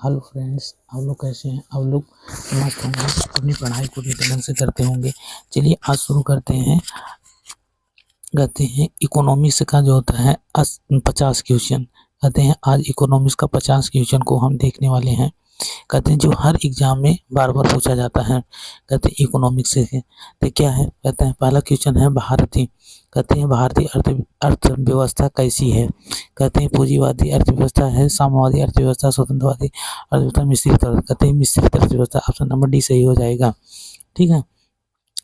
Hello friends, आप लोग कैसे हैं? आप लोग मस्त होंगे, अपनी पढ़ाई को भी ढंग से करते होंगे। चलिए आज शुरू करते हैं। कहते हैं इकोनॉमिक्स का जो होता है 50 क्वेश्चन। कहते हैं आज इकोनॉमिक्स का 50 क्वेश्चन को हम देखने वाले हैं। कहते हैं जो हर एग्जाम में बार बार पूछा जाता है। कहते हैं इकोनॉमिक्स से है तो क्या है। कहते हैं पहला क्वेश्चन है भारतीय। कहते हैं भारतीय अर्थव्यवस्था कैसी है। कहते हैं पूंजीवादी अर्थव्यवस्था है, साम्यवादी अर्थव्यवस्था, स्वतंत्रवादी अर्थव्यवस्था, मिश्रित कहते हैं मिश्रित अर्थव्यवस्था। ऑप्शन नंबर डी सही हो जाएगा। ठीक है।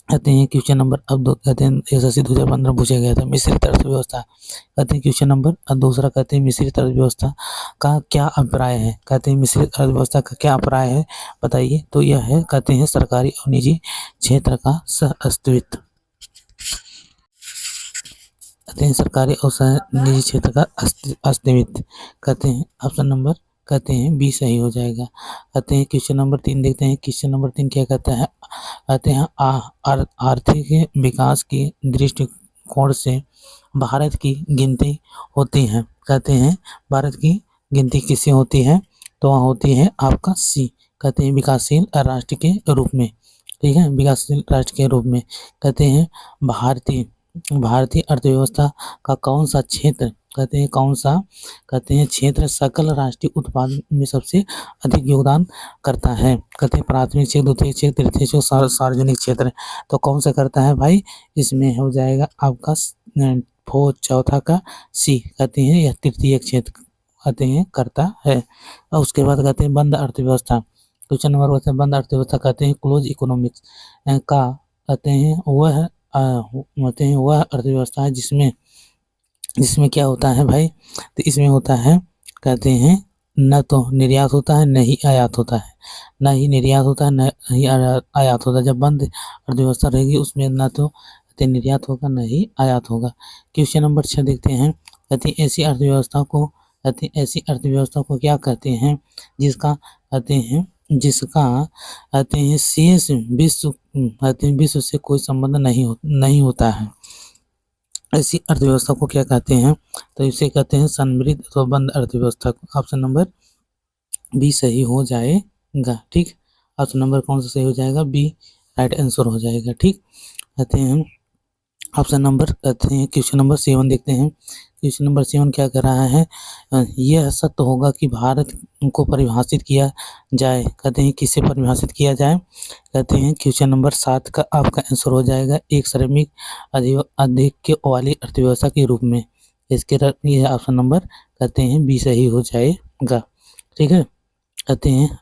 कहते हैं क्वेश्चन नंबर अब दो। कहते हैं SSC 2015 पूछा गया था मिश्रित अर्थव्यवस्था। कहते हैं क्वेश्चन नंबर दूसरा। कहते हैं मिश्रित अर्थव्यवस्था का क्या अभिप्राय है। कहते हैं मिश्रित अर्थव्यवस्था का क्या अभिप्राय है बताइए। तो यह है कहते हैं सरकारी और निजी क्षेत्र का सह अस्तित्व। कहते हैं सरकारी और निजी क्षेत्र का अस्तित्व। कहते हैं ऑप्शन नंबर कहते हैं बी सही हो जाएगा। कहते हैं क्वेश्चन नंबर 3 देखते हैं। क्वेश्चन नंबर 3 क्या कहता है। कहते हैं आर्थिक विकास के दृष्टिकोण से भारत की गिनती होती है। कहते हैं भारत की गिनती किससे होती है। तो वह होती है आपका सी। कहते हैं विकासशील राष्ट्र के रूप में। ठीक है, विकासशील राष्ट्र के रूप में। कहते हैं भारतीय अर्थव्यवस्था का कौन सा क्षेत्र। कहते हैं कौन सा। कहते हैं क्षेत्र सकल राष्ट्रीय उत्पादन में सबसे अधिक योगदान करता है। कहते हैं प्राथमिक क्षेत्र, द्वितीय क्षेत्र, तृतीय क्षेत्र, सार्वजनिक क्षेत्र। तो कौन सा करता है भाई। इसमें हो जाएगा आपका चौथा का सी। कहते हैं यह तृतीय क्षेत्र कहते हैं करता है। और उसके बाद कहते हैं बंद अर्थव्यवस्था। क्वेश्चन नंबर होता है बंद अर्थव्यवस्था। कहते हैं क्लोज इकोनॉमिक्स का कहते हैं वह अर्थव्यवस्था है जिसमें क्या होता है भाई। तो इसमें होता है कहते हैं न तो निर्यात होता है न ही आयात होता है। न ही निर्यात होता है न ही आयात होता है। जब बंद अर्थव्यवस्था रहेगी उसमें न तो निर्यात होगा न ही आयात होगा। क्वेश्चन नंबर 6 देखते हैं। कहते हैं ऐसी अर्थव्यवस्था को क्या कहते हैं जिसका कहते हैं शेष विश्व से कोई संबंध नहीं होता है। ऐसी अर्थव्यवस्था को क्या कहते हैं। तो इसे कहते हैं समृद्ध अथवा बंद अर्थव्यवस्था। ऑप्शन नंबर बी सही हो जाएगा। ठीक, ऑप्शन नंबर कौन सा सही हो जाएगा। बी राइट आंसर हो जाएगा। ठीक, कहते हैं ऑप्शन नंबर कहते हैं क्वेश्चन नंबर 7 देखते हैं। क्वेश्चन नंबर 7 क्या कर रहा है। यह सत्य होगा कि भारत को परिभाषित किया जाए। कहते हैं किससे परिभाषित किया जाए। कहते हैं क्वेश्चन नंबर 7 का आपका आंसर हो जाएगा एक श्रमिक अधिक वाली अर्थव्यवस्था के रूप में। इसके ये ऑप्शन नंबर कहते हैं बी सही हो जाएगा। ठीक है। कहते हैं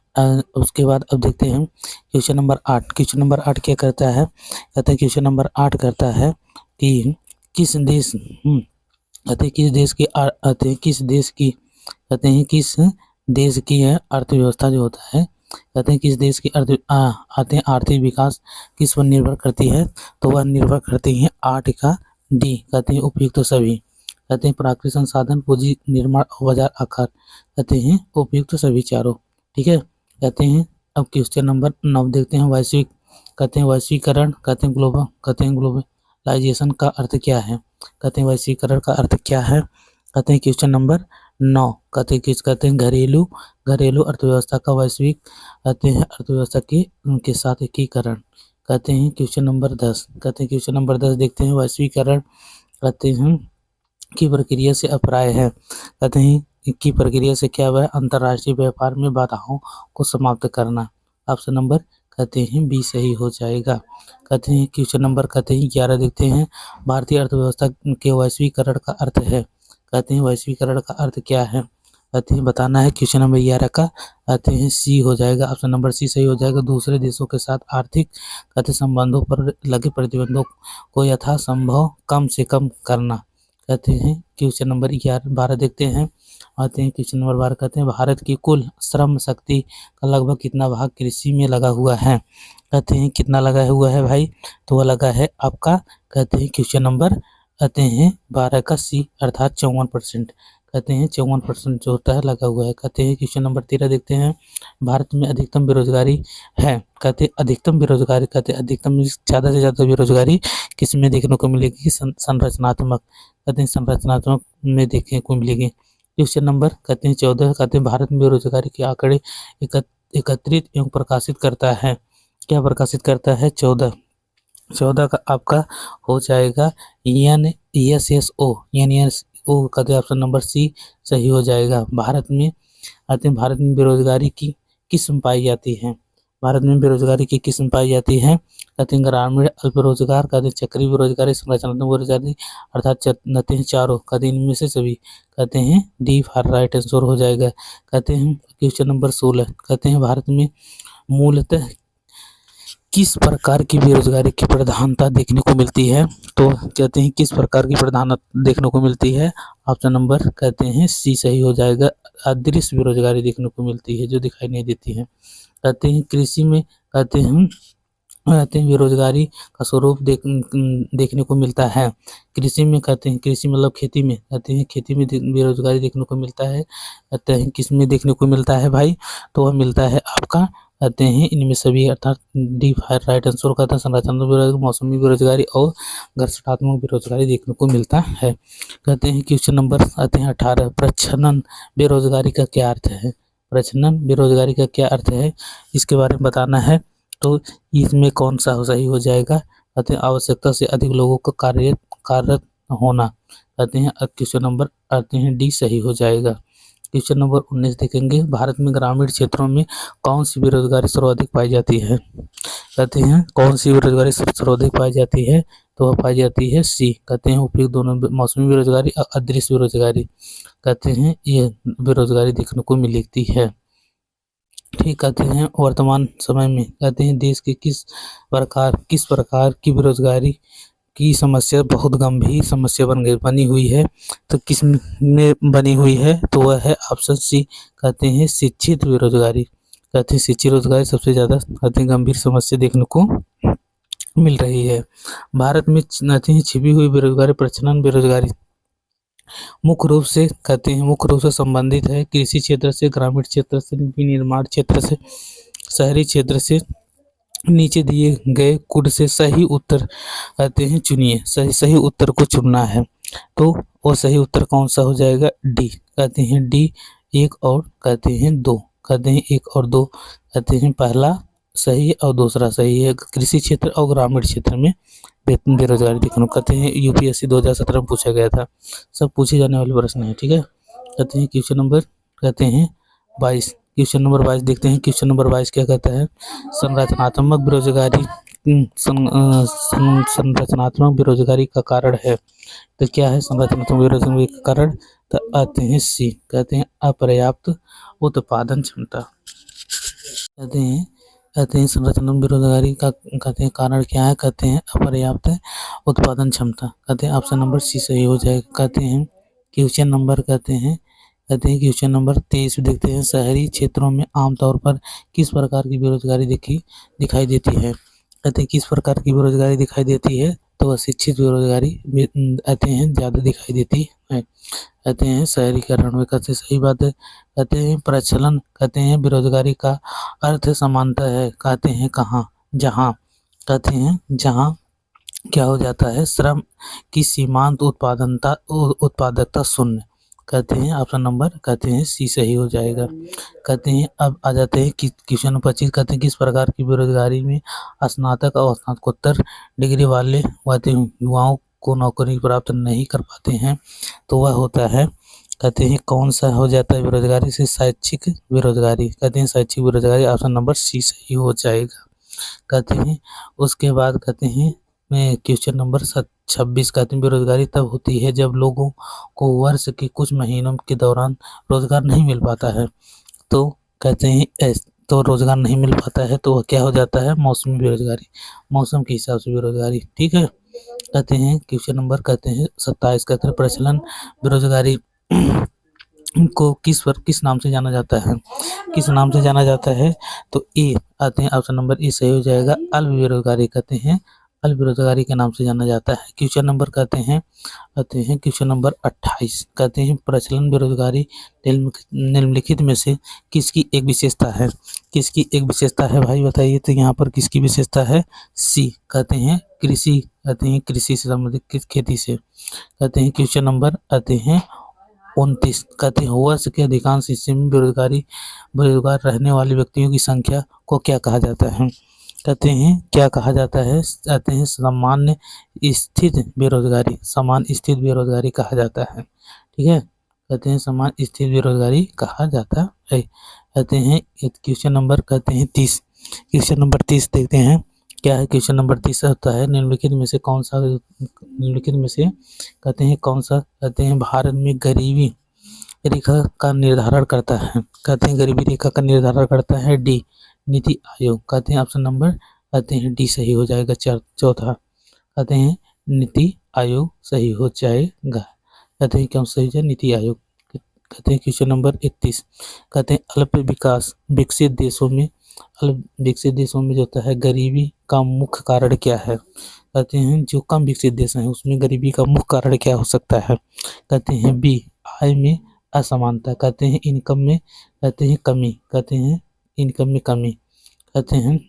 उसके बाद अब देखते हैं क्वेश्चन नंबर 8। क्वेश्चन नंबर 8 क्या करता है। कहते हैं क्वेश्चन नंबर 8 करता है कि किस देश कहते हैं किस देश की है अर्थव्यवस्था जो होता है। कहते हैं किस देश की आर्थिक विकास किस पर निर्भर करती है। तो वह निर्भर करती है 8 का डी। कहते हैं उपयुक्त सभी। कहते हैं प्राकृतिक संसाधन, पूंजी, निर्माण और बाजार आकार। कहते हैं उपयुक्त सभी चारों। ठीक है। कहते हैं अब क्वेश्चन नंबर 9 देखते हैं। कहते हैं वैश्वीकरण। कहते हैं ग्लोबलाइजेशन का अर्थ क्या है। कहते हैं वैश्वीकरण का अर्थ क्या है। कहते हैं क्वेश्चन नंबर 9 कहते हैं घरेलू अर्थव्यवस्था का वैश्विक कहते हैं अर्थव्यवस्था के साथ एकीकरण। कहते हैं क्वेश्चन नंबर 10। कहते हैं क्वेश्चन नंबर 10 देखते हैं। वैश्वीकरण कहते हैं की प्रक्रिया से अभिप्राय है। कहते हैं की प्रक्रिया से क्या हुआ है। अंतर्राष्ट्रीय व्यापार में बाधाओं को समाप्त करना। ऑप्शन नंबर कहते हैं बी सही हो जाएगा। कहते हैं क्वेश्चन नंबर कहते हैं 11 देखते हैं। भारतीय अर्थव्यवस्था के वैश्वीकरण का अर्थ है। कहते हैं वैश्वीकरण का अर्थ क्या है। कहते हैं बताना है। क्वेश्चन नंबर 11 का कहते हैं सी हो जाएगा। ऑप्शन नंबर सी सही हो जाएगा। दूसरे देशों के साथ आर्थिक कहते संबंधों पर लगे प्रतिबंधों को यथासंभव कम से कम करना। कहते हैं क्वेश्चन नंबर 12 देखते हैं। आते हैं क्वेश्चन नंबर 12 कहते हैं भारत की कुल श्रम शक्ति का लगभग कितना भाग कृषि में लगा हुआ है। कहते हैं कितना लगा हुआ है भाई। तो वह लगा है आपका कहते हैं क्वेश्चन नंबर कहते हैं 12 का सी अर्थात 54%। कहते हैं 54% जो होता है लगा हुआ है। कहते हैं क्वेश्चन नंबर 13 देखते हैं। भारत में अधिकतम बेरोजगारी है। कहते हैं अधिकतम बेरोजगारी कहते हैं अधिकतम ज़्यादा से ज़्यादा बेरोजगारी किस में देखने को मिलेगी। संरचनात्मक कहते हैं संरचनात्मक में देखने को मिलेगी। क्वेश्चन नंबर कहते हैं 14 कहते हैं भारत में बेरोजगारी के आंकड़े एकत्रित एवं प्रकाशित करता है। क्या प्रकाशित करता है? 14 का आपका हो जाएगा NSSO कहते हैं ऑप्शन नंबर सी सही हो जाएगा। भारत में बेरोजगारी की किस्म पाई जाती है। भारत में बेरोजगारी की किस्म पाई जाती है कहते हैं ग्रामीण अल्प रोजगार, कहते हैं चक्रीय बेरोजगारी, संरचनात्मक बेरोजगारी, अर्थात कहते हैं चारों, कहते हैं इनमें से सभी, कहते हैं डी फॉर राइट आंसर हो जाएगा। कहते हैं क्वेश्चन नंबर 16 कहते हैं भारत में मूलतः किस प्रकार की बेरोजगारी की प्रधानता देखने को मिलती है? तो कहते हैं किस प्रकार की प्रधानता देखने को मिलती है? ऑप्शन नंबर कहते हैं सी सही हो जाएगा। अदृश्य बेरोजगारी देखने को मिलती है, जो दिखाई नहीं देती है। कहते हैं कृषि में कहते हैं बेरोजगारी का स्वरूप देखने को मिलता है। कृषि में कहते हैं, कृषि मतलब खेती में, कहते हैं खेती में बेरोजगारी देखने को मिलता है। कहते हैं किस में देखने को मिलता है भाई? तो वह मिलता है आपका कहते हैं इनमें सभी, अर्थात डी राइट आंसर कहता है संरचनात्मक बेरोजगारी, मौसमी बेरोजगारी और घर्षणात्मक बेरोजगारी देखने को मिलता है। कहते हैं क्वेश्चन नंबर आते हैं 18 प्रच्छन्न बेरोजगारी का क्या अर्थ है? प्रच्छन्न बेरोजगारी का क्या अर्थ है, इसके बारे में बताना है। तो इसमें कौन सा सही हो जाएगा? कहते हैं आवश्यकता से अधिक लोगों को कार्यरत होना। कहते हैं क्वेश्चन नंबर आते हैं डी सही हो जाएगा। क्वेश्चन नंबर 19 देखेंगे भारत में ग्रामीण क्षेत्रों में कौन सी बेरोजगारी सर्वाधिक पाई जाती है? कहते हैं कौन सी बेरोजगारी सर्वाधिक पाई जाती है? तो वह पाई जाती है सी, कहते हैं उपयुक्त दोनों, मौसमी बेरोजगारी और अदृश्य बेरोजगारी, कहते हैं ये बेरोजगारी देखने को मिलती है। ठीक, कहते हैं वर्तमान समय में कहते हैं देश के किस प्रकार की बेरोजगारी की समस्या बहुत गंभीर समस्या बनी हुई है? तो किस में बनी हुई है? तो वह है ऑप्शन सी, कहते हैं शिक्षित बेरोजगारी। कहते हैं शिक्षित बेरोजगारी सबसे ज़्यादा कहते हैं गंभीर समस्या देखने को मिल रही है। भारत में छिपी हुई बेरोजगारी, प्रच्छन्न बेरोजगारी मुख्य रूप से कहते हैं मुख्य रूप से संबंधित है कृषि क्षेत्र से, ग्रामीण क्षेत्र से, विनिर्माण क्षेत्र से, शहरी क्षेत्र से। नीचे दिए गए कुड से सही उत्तर कहते हैं चुनिए। सही उत्तर को चुनना है, तो वो सही उत्तर कौन सा हो जाएगा? डी, कहते हैं डी 1 और कहते हैं 2, कहते हैं 1 और 2, कहते हैं पहला सही और दूसरा सही है। कृषि क्षेत्र और ग्रामीण क्षेत्र में बेरोजगारी देखने को, कहते हैं यूपीएससी 2017 में पूछा गया था, सब पूछे जाने वाले प्रश्न है। ठीक है, कहते हैं क्वेश्चन नंबर कहते हैं 22, क्वेश्चन नंबर 22 देखते हैं। क्वेश्चन नंबर 22 क्या कहता है? संरचनात्मक बेरोजगारी संरचनात्मक बेरोजगारी का कारण है। तो क्या है संरचनात्मक बेरोजगारी का कारण? तो आते हैं सी, कहते हैं अपर्याप्त उत्पादन क्षमता। कहते हैं संरचनात्मक बेरोजगारी का कहते हैं कारण क्या है? कहते हैं अपर्याप्त उत्पादन क्षमता। कहते हैं ऑप्शन नंबर सी सही हो जाएगा। कहते हैं क्वेश्चन नंबर क्वेश्चन नंबर 23 देखते हैं शहरी क्षेत्रों में आमतौर पर किस प्रकार की बेरोजगारी दिखाई देती है? कहते हैं किस प्रकार की बेरोजगारी दिखाई देती है? तो अशिक्षित बेरोजगारी कहते हैं ज़्यादा दिखाई देती है। कहते हैं शहरीकरण में, कहते हैं सही बात है। कहते हैं प्रचलन, कहते हैं बेरोजगारी का अर्थ समानता है, कहते हैं कहाँ? जहाँ, कहते हैं जहाँ क्या हो जाता है श्रम की सीमांत उत्पादकता शून्य। कहते हैं ऑप्शन नंबर कहते हैं सी सही हो जाएगा। कहते हैं अब आ जाते हैं कि क्वेश्चन नंबर 25 कहते हैं किस प्रकार की बेरोजगारी में स्नातक और स्नातकोत्तर डिग्री वाले युवाओं को नौकरी प्राप्त नहीं कर पाते हैं? तो वह होता है कहते हैं कौन सा हो जाता है बेरोजगारी से? शैक्षिक बेरोजगारी। कहते हैं शैक्षिक बेरोजगारी ऑप्शन नंबर सी सही हो जाएगा। कहते हैं उसके बाद कहते हैं क्वेश्चन नंबर 26 कहते हैं बेरोजगारी तब होती है जब लोगों को वर्ष के कुछ महीनों के दौरान रोजगार नहीं मिल पाता है। तो कहते हैं तो रोजगार नहीं मिल पाता है तो वह क्या हो जाता है? मौसमी बेरोजगारी, मौसम के हिसाब से बेरोजगारी। ठीक है, कहते हैं क्वेश्चन नंबर कहते हैं 27 कहते हैं प्रचलन बेरोजगारी को किस नाम से जाना जाता है? किस नाम से जाना जाता है? तो ए आते हैं ऑप्शन नंबर ए सही हो जाएगा। अल्प बेरोजगारी, कहते हैं अल्प बेरोजगारी के नाम से जाना जाता है। क्वेश्चन नंबर कहते हैं क्वेश्चन नंबर 28 कहते हैं प्रचलन बेरोजगारी निम्नलिखित में से किसकी एक विशेषता है? किसकी एक विशेषता है भाई बताइए? तो यहाँ पर किसकी विशेषता है? सी, कहते हैं कृषि, कहते हैं कृषि से संबंधित खेती से। कहते हैं क्वेश्चन नंबर आते हैं 29 कहते हैं वर्ष के अधिकांश हिस्से में बेरोजगार रहने वाले व्यक्तियों की संख्या को क्या कहा जाता है? कहते हैं क्या कहा जाता है? कहते हैं सामान्य स्थित बेरोजगारी, सामान्य स्थित बेरोजगारी कहा जाता है। ठीक है, कहते हैं सामान्य स्थित बेरोजगारी कहा जाता है। कहते हैं क्वेश्चन नंबर कहते हैं 30, क्वेश्चन नंबर 30 देखते हैं क्या है। क्वेश्चन नंबर 30 होता है निम्नलिखित में से कौन सा, निम्नलिखित में से कहते हैं कौन सा कहते हैं भारत में गरीबी रेखा का निर्धारण करता है? कहते हैं गरीबी रेखा का निर्धारण करता है डी, नीति आयोग। कहते हैं ऑप्शन नंबर कहते हैं डी सही हो जाएगा। चौथा कहते हैं नीति आयोग सही हो जाएगा। कहते हैं क्यों सही है? नीति आयोग। कहते हैं क्वेश्चन नंबर 31 कहते हैं अल्प विकसित देशों में जो होता है गरीबी का मुख्य कारण क्या है? कहते हैं जो कम विकसित देश हैं उसमें गरीबी का मुख्य कारण क्या हो सकता है? कहते हैं बी, आय में असमानता। कहते हैं इनकम में कहते हैं कमी, कहते हैं इनकम में कमी। कहते हैं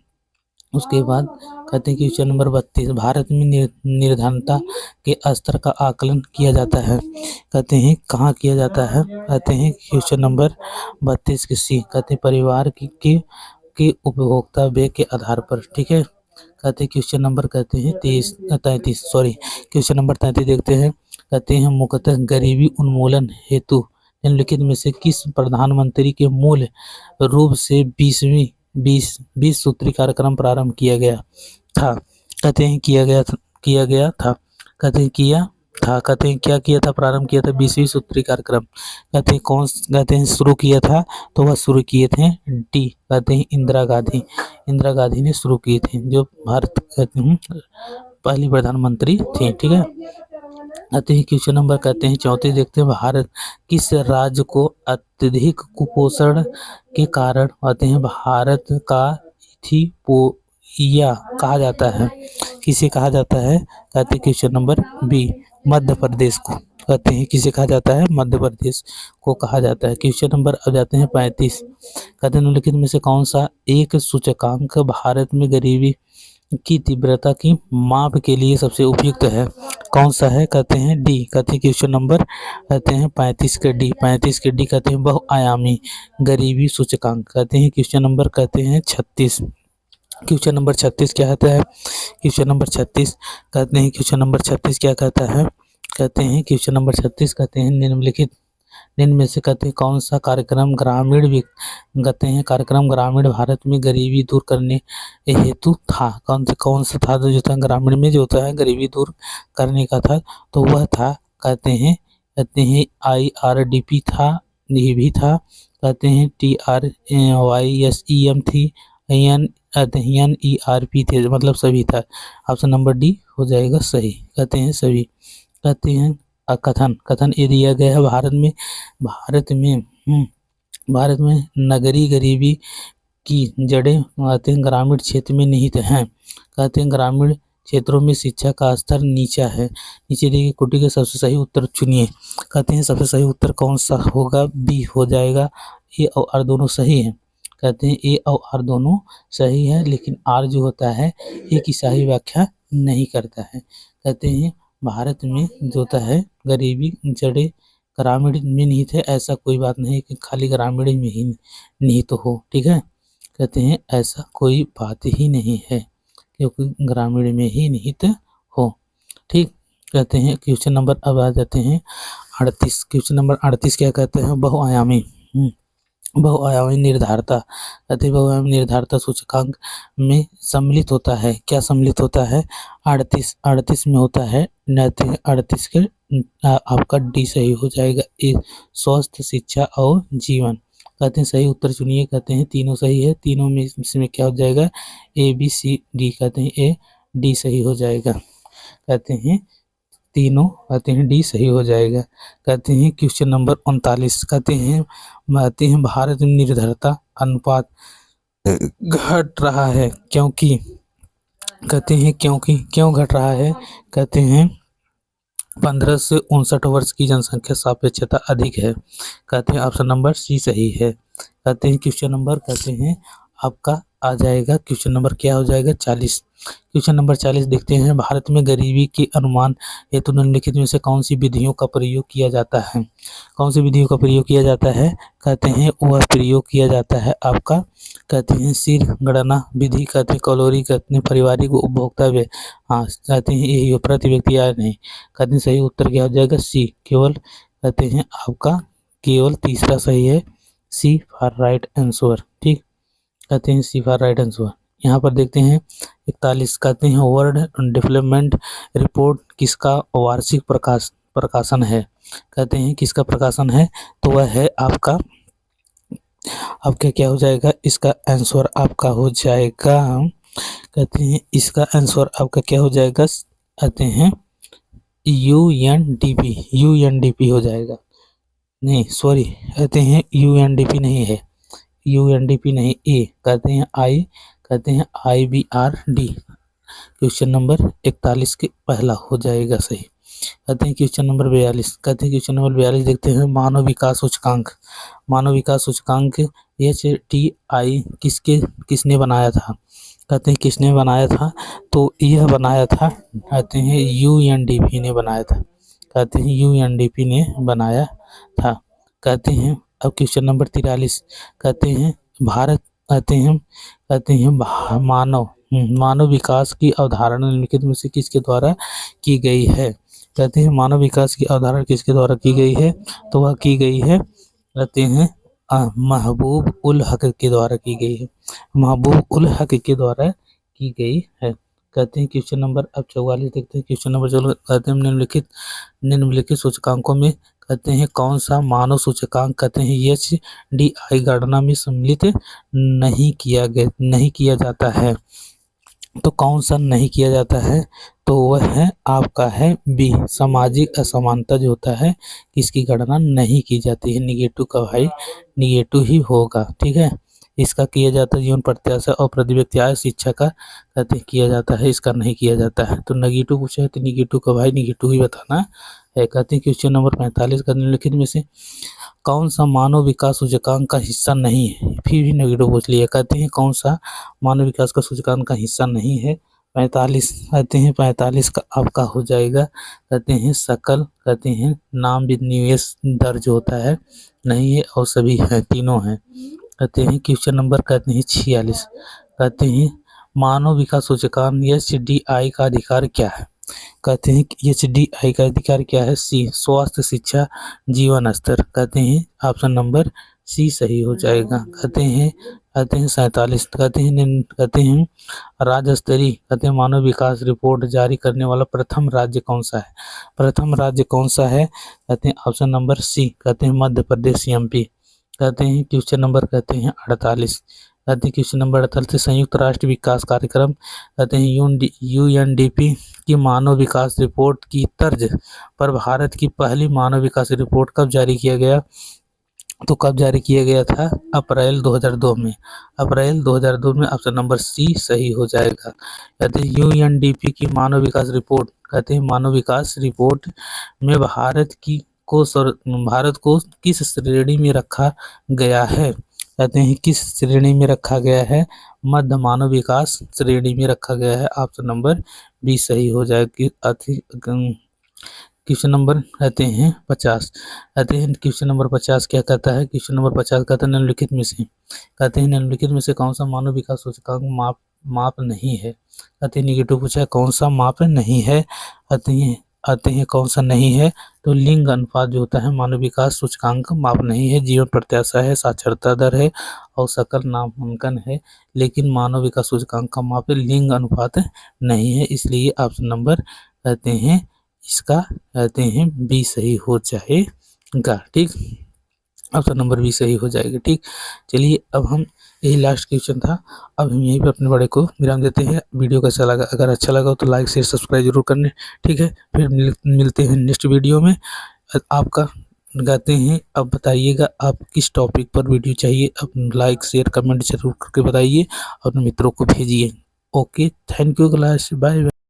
उसके बाद कहते हैं क्वेश्चन नंबर 32 भारत में निर्धनता के स्तर का आकलन किया जाता है? कहते हैं कहाँ किया जाता है? कहते हैं क्वेश्चन नंबर 32 के सी, कहते हैं परिवार की उपभोक्ता व्यय के आधार पर। ठीक है, कहते हैं क्वेश्चन नंबर कहते हैं 33 क्वेश्चन नंबर 33 देखते हैं। कहते हैं मुख्यतः गरीबी उन्मूलन हेतु निम्नलिखित में से किस प्रधानमंत्री के मूल रूप से 20 सूत्री कार्यक्रम प्रारंभ किया गया था? कहते हैं किया गया था। कहते हैं किया था, कहते हैं क्या किया था? प्रारंभ किया था 20वीं सूत्री कार्यक्रम। कहते हैं कौन कहते हैं शुरू किया था? तो वह शुरू किए थे डी, कहते हैं इंदिरा गांधी ने शुरू किए थे, जो भारत कहते हैं पहली प्रधानमंत्री थी। ठीक है, कहते हैं क्वेश्चन नंबर कहते हैं 34 देखते हैं भारत किस राज्य को अत्यधिक कुपोषण के कारण कहते हैं भारत का इथियोपिया कहा जाता है? किसे कहा जाता है? कहते हैं question number B, Madhya Pradesh को। कहते हैं किसे कहा जाता है? मध्य प्रदेश को कहा जाता है। क्वेश्चन नंबर अब जाते हैं 35, कहते हैं निम्नलिखित में से कौन सा एक सूचकांक भारत में गरीबी की तीव्रता की माप के लिए सबसे उपयुक्त है? कौन सा है? कहते हैं डी, कहते हैं क्वेश्चन नंबर कहते हैं 35 के डी, कहते हैं बहुआयामी गरीबी सूचकांक। कहते हैं क्वेश्चन नंबर कहते हैं 36, क्वेश्चन नंबर 36 क्या कहता है? क्वेश्चन नंबर 36 कहते हैं क्वेश्चन नंबर 36 क्या कहता है? कहते हैं क्वेश्चन नंबर 36 कहते हैं निम्न में से कहते हैं कौन सा कार्यक्रम ग्रामीण भारत में गरीबी दूर करने हेतु था? कौन सा था जो था ग्रामीण में जो होता है गरीबी दूर करने का था? तो वह था कहते हैं IRDP था, ये भी था, कहते हैं TRYSEM थी, NERP थे, मतलब सभी था। ऑप्शन नंबर डी हो जाएगा सही। कहते हैं सभी। कहते हैं कथन ये दिया गया है भारत में नगरीय गरीबी की जड़ें कहते हैं ग्रामीण क्षेत्र में निहित हैं। कहते हैं ग्रामीण क्षेत्रों में शिक्षा का स्तर नीचा है। नीचे दी गई कोटि के सबसे सही उत्तर चुनिए। कहते हैं सबसे सही उत्तर कौन सा होगा? बी हो जाएगा। ए और आर दोनों सही हैं। कहते हैं ए और आर दोनों सही है, लेकिन आर जो होता है ए की सही व्याख्या नहीं करता है। कहते हैं भारत में जो होता है गरीबी जड़ें ग्रामीण में निहित है, ऐसा कोई बात नहीं कि खाली ग्रामीण में ही निहित हो। ठीक है, कहते हैं ऐसा कोई बात ही नहीं है क्योंकि ग्रामीण में ही निहित हो। ठीक, कहते हैं क्वेश्चन नंबर अब आ जाते हैं 38। क्वेश्चन नंबर 38 क्या कहते हैं? बहुआयामी निर्धारता। कहते हैं बहुआयामी निर्धारता सूचकांक में सम्मिलित होता है। क्या सम्मिलित होता है? 38 में होता है। 38 के आपका डी सही हो जाएगा। ए स्वास्थ्य, शिक्षा और जीवन। कहते हैं सही उत्तर चुनिए। कहते हैं तीनों सही है, तीनों में इसमें क्या हो जाएगा? A B C D. कहते हैं ए डी सही हो जाएगा। कहते हैं तीनों कहते हैं डी सही हो जाएगा। कहते हैं क्वेश्चन नंबर 39 कहते हैं भारत में निर्धरता अनुपात घट रहा है क्योंकि कहते हैं क्यों घट रहा है? कहते हैं 15 से 59 वर्ष की जनसंख्या सापेक्षता अधिक है। कहते हैं ऑप्शन नंबर सी सही है। कहते हैं क्वेश्चन नंबर कहते हैं आपका आ जाएगा क्वेश्चन नंबर क्या हो जाएगा 40। क्वेश्चन नंबर 40 देखते हैं, भारत में गरीबी के अनुमान हेतु निम्नलिखित में से कौन सी विधियों का प्रयोग किया जाता है? कौन सी विधियों का प्रयोग किया जाता है? कहते हैं वह प्रयोग किया जाता है आपका, कहते हैं सिर गणना विधि, कहते हैं कैलोरी, कहते हैं पारिवारिक उपभोक्ता व्यय। हाँ, कहते हैं यही हो, प्रति व्यक्ति आय नहीं। कहते हैं सही उत्तर क्या हो जाएगा? सी, केवल कहते हैं आपका केवल तीसरा सही है, सी फॉर राइट आंसर। ठीक, कहते हैं सी फॉर राइट आंसर। यहाँ पर देखते हैं 41, कहते हैं वर्ल्ड डेवलपमेंट रिपोर्ट किसका वार्षिक प्रकाशन है? कहते हैं किसका प्रकाशन है? तो वह है आपका क्या हो जाएगा? इसका आंसर आपका हो जाएगा, कहते हैं इसका आंसर आपका क्या हो जाएगा? कहते हैं यूएनडीपी हो जाएगा। नहीं सॉरी, कहते हैं यूएनडीपी नहीं है, यूएनडीपी नहीं, ए कहते हैं आई, कहते हैं IBRD। क्वेश्चन नंबर 41 के पहला हो जाएगा सही। कहते हैं क्वेश्चन नंबर 42, कहते हैं क्वेश्चन नंबर 42 देखते हैं, मानव विकास सूचकांक, मानव विकास सूचकांक HDI किसने बनाया था? कहते हैं किसने बनाया था? तो यह बनाया था, कहते हैं UNDP ने बनाया था, कहते हैं UNDP ने बनाया था। कहते हैं अब क्वेश्चन नंबर 43, कहते हैं भारत, कहते हैं मानव विकास की अवधारणा निम्नलिखित में से किसके द्वारा की गई है? कहते हैं मानव विकास की अवधारणा किसके द्वारा की गई है? तो वह की गई है, कहते हैं महबूब उल हक के द्वारा की गई है, महबूब उल हक के द्वारा की गई है। कहते हैं क्वेश्चन नंबर अब 44 देखते हैं, क्वेश्चन नंबर 44 कहते हैं निम्नलिखित सूचकांकों में कहते हैं कौन सा मानव सूचकांक कहते हैं HDI गणना में सम्मिलित नहीं किया जाता है? तो कौन सा नहीं किया जाता है? तो वह है आपका है बी, सामाजिक असमानता जो होता है इसकी गणना नहीं की जाती है। निगेटिव का भाई निगेटिव ही होगा, ठीक है। इसका किया जाता है जीवन प्रत्याशा और प्रति व्यक्ति आय शिक्षा का कहते हैं किया जाता है, इसका नहीं किया जाता है। तो नेगेटिव पूछा है तो निगेटिव का भाई निगेटिव ही बताना है। कहते हैं क्वेश्चन नंबर 45 का निम्नलिखित में से कौन सा मानव विकास सूचकांक का हिस्सा नहीं है? फिर भी नेगेटिव पूछ लिया। कहते हैं कौन सा मानव विकास का सूचकांक का हिस्सा नहीं है? 45, कहते हैं 45 का आपका हो जाएगा, कहते हैं सकल, कहते हैं नाम विनिवेश दर जो होता है नहीं है और सभी है, तीनों हैं। कहते हैं क्वेश्चन नंबर कहते हैं 46, कहते हैं मानव विकास सूचकांक HDI का अधिकार क्या है? कहते हैं HDI का अधिकार क्या है? सी, स्वास्थ्य शिक्षा जीवन स्तर। कहते हैं ऑप्शन नंबर सी सही हो जाएगा। कहते हैं 47, कहते हैं राज्य स्तरीय कहते हैं मानव विकास रिपोर्ट जारी करने वाला प्रथम राज्य कौन सा है? प्रथम राज्य कौन सा है? कहते हैं ऑप्शन नंबर सी, कहते हैं मध्य प्रदेश MP। कहते हैं क्वेश्चन नंबर कहते हैं 48, कहते हैं क्वेश्चन नंबर 48 संयुक्त राष्ट्र विकास कार्यक्रम कहते हैं UNDP की मानव विकास रिपोर्ट की तर्ज पर भारत की पहली मानव विकास रिपोर्ट कब जारी किया गया? तो कब जारी किया गया था? अप्रैल 2002 में, अप्रैल 2002 में। ऑप्शन नंबर सी सही हो जाएगा। कहते हैं UNDP की मानव विकास रिपोर्ट, कहते हैं मानव विकास रिपोर्ट में भारत को किस श्रेणी में रखा गया है? कहते हैं किस श्रेणी में रखा गया है? मध्य मानव विकास श्रेणी में रखा गया है। ऑप्शन नंबर बी सही हो जाएगा। क्वेश्चन नंबर कहते हैं 50, कहते हैं क्वेश्चन नंबर 50 क्या कहता है? क्वेश्चन नंबर 50 कहते हैं निम्नलिखित में से, कहते हैं निम्नलिखित में से कौन सा मानव विकास सूचकांक माप नहीं है? कहते हैं निगेटिव पूछा है, कौन सा माप नहीं है? आते हैं कौन सा नहीं है? तो लिंग अनुपात जो होता है मानव विकास सूचकांक माप नहीं है। जीवन प्रत्याशा है, साक्षरता दर है और सकल नामांकन है, लेकिन मानव विकास सूचकांक का माप लिंग अनुपात नहीं है। इसलिए ऑप्शन नंबर कहते हैं इसका कहते हैं बी सही हो जाएगा। ठीक, ऑप्शन नंबर बी सही हो जाएगा। ठीक, चलिए अब हम यही लास्ट क्वेश्चन था, अब हम यहीं पे अपने बड़े को विराम देते हैं। वीडियो कैसा लगा? अगर अच्छा लगा तो लाइक शेयर सब्सक्राइब जरूर करने। ठीक है, फिर मिलते हैं नेक्स्ट वीडियो में। आपका कहते हैं अब बताइएगा आप किस टॉपिक पर वीडियो चाहिए, अब लाइक शेयर कमेंट जरूर करके बताइए और अपने मित्रों को भेजिए। Okay, thank you class, bye bye.